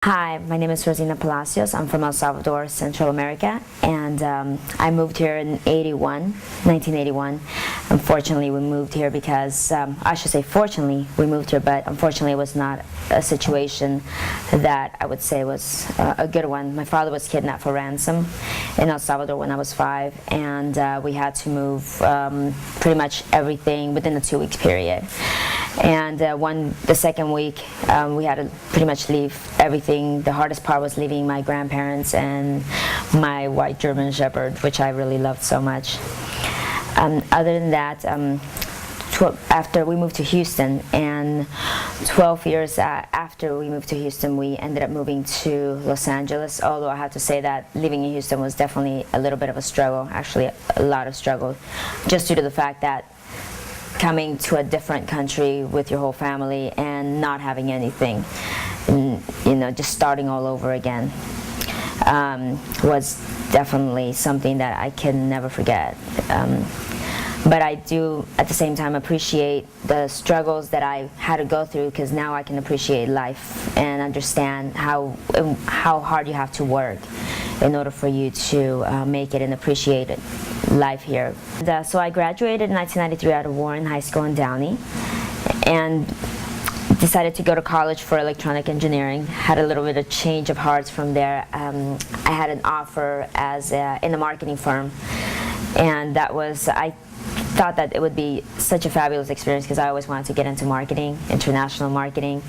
Hi, my name is Rosina Palacios. I'm from El Salvador, Central America, and I moved here in 1981. Unfortunately, we moved here because, I should say fortunately, we moved here, but unfortunately it was not a situation that I would say was a good one. My father was kidnapped for ransom in El Salvador when I was 5, and we had to move pretty much everything within a 2-week period. And the second week, we had to pretty much leave everything. The hardest part was leaving my grandparents and my white German Shepherd, which I really loved so much. Other than that, after we moved to Houston, and 12 years after we moved to Houston, we ended up moving to Los Angeles, although I have to say that living in Houston was definitely a little bit of a struggle, actually a lot of struggle, just due to the fact that coming to a different country with your whole family and not having anything, and, just starting all over again, was definitely something that I can never forget. But I do, at the same time, appreciate the struggles that I had to go through, because now I can appreciate life and understand how hard you have to work in order for you to make it and appreciate life here. So I graduated in 1993 out of Warren High School in Downey, and decided to go to college for electronic engineering. Had a little bit of change of hearts from there. I had an offer in a marketing firm, and I thought that it would be such a fabulous experience because I always wanted to get into marketing, international marketing.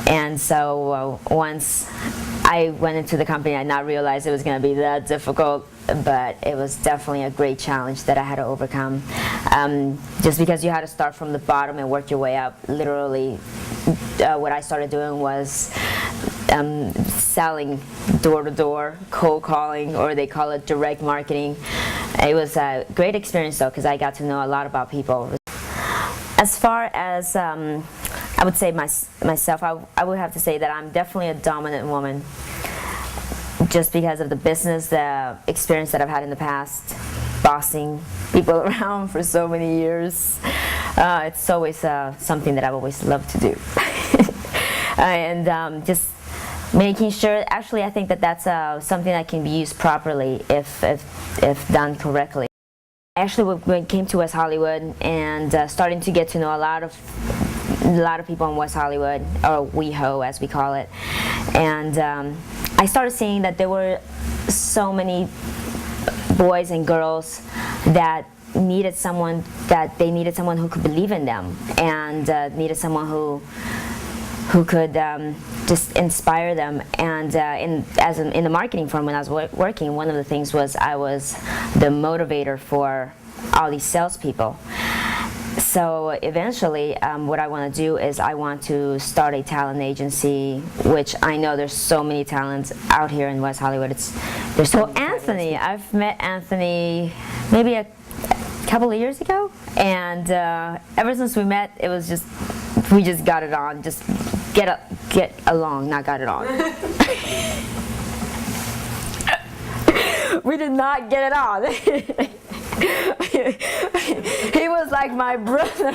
And so once I went into the company, I did not realize it was going to be that difficult, but it was definitely a great challenge that I had to overcome. Just because you had to start from the bottom and work your way up. Literally, what I started doing was selling door-to-door, cold calling, or they call it direct marketing. It was a great experience though, because I got to know a lot about people. As far as I would say myself, I would have to say that I'm definitely a dominant woman, just because of the business, the experience that I've had in the past, bossing people around for so many years. It's always something that I've always loved to do. And just making sure, actually I think that that's something that can be used properly if done correctly. Actually, we came to West Hollywood and starting to get to know a lot of people in West Hollywood, or WeHo as we call it. And I started seeing that there were so many boys and girls that needed someone who could believe in them, and needed someone who could just inspire them. And in the marketing firm when I was working, one of the things was I was the motivator for all these salespeople. So eventually, what I want to do is I want to start a talent agency, which I know there's so many talents out here in West Hollywood. There's so Anthony. I've met Anthony maybe a couple of years ago, and ever since we met, it was just we just got it on. Just get along, not got it on. We did not get it on. He was like my brother.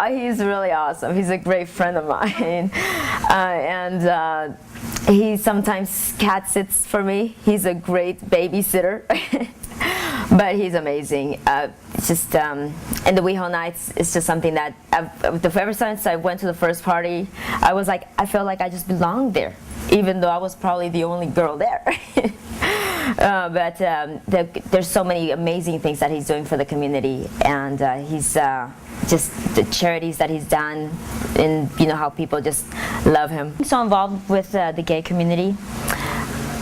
He's really awesome. He's a great friend of mine, and he sometimes cat sits for me. He's a great babysitter. But he's amazing. It's just and the WeHo Knights is just something that ever since I went to the first party, I felt like I just belonged there, even though I was probably the only girl there. But there's so many amazing things that he's doing for the community, and he's just the charities that he's done, and how people just love him. I'm so involved with the gay community,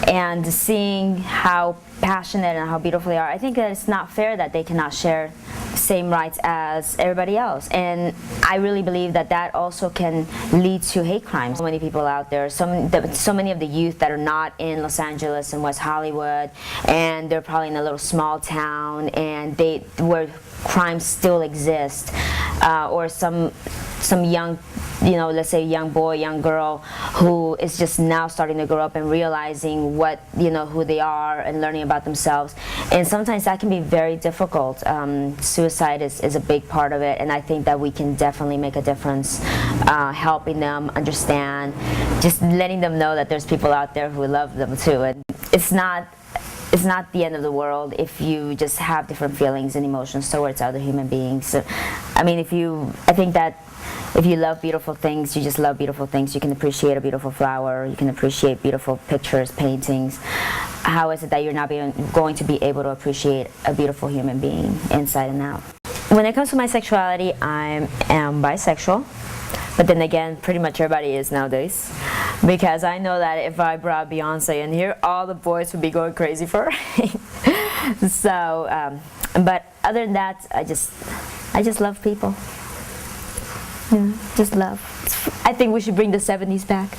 and seeing how passionate and how beautiful they are. I think that it's not fair that they cannot share the same rights as everybody else, and I really believe that that also can lead to hate crimes. So many people out there, so many of the youth that are not in Los Angeles and West Hollywood, and they're probably in a little small town, and where crimes still exist, or some young let's say a young boy, young girl who is just now starting to grow up and realizing what, who they are and learning about themselves. And sometimes that can be very difficult. Suicide is a big part of it, and I think that we can definitely make a difference helping them understand, just letting them know that there's people out there who love them too. And it's not the end of the world if you just have different feelings and emotions towards other human beings. So, I mean, I think that if you love beautiful things, you just love beautiful things. You can appreciate a beautiful flower. You can appreciate beautiful pictures, paintings. How is it that you're not going to be able to appreciate a beautiful human being inside and out? When it comes to my sexuality, I am bisexual. But then again, pretty much everybody is nowadays, because I know that if I brought Beyonce in here, all the boys would be going crazy for her. So, but other than that, I just love people. Just love. I think we should bring the 70s back.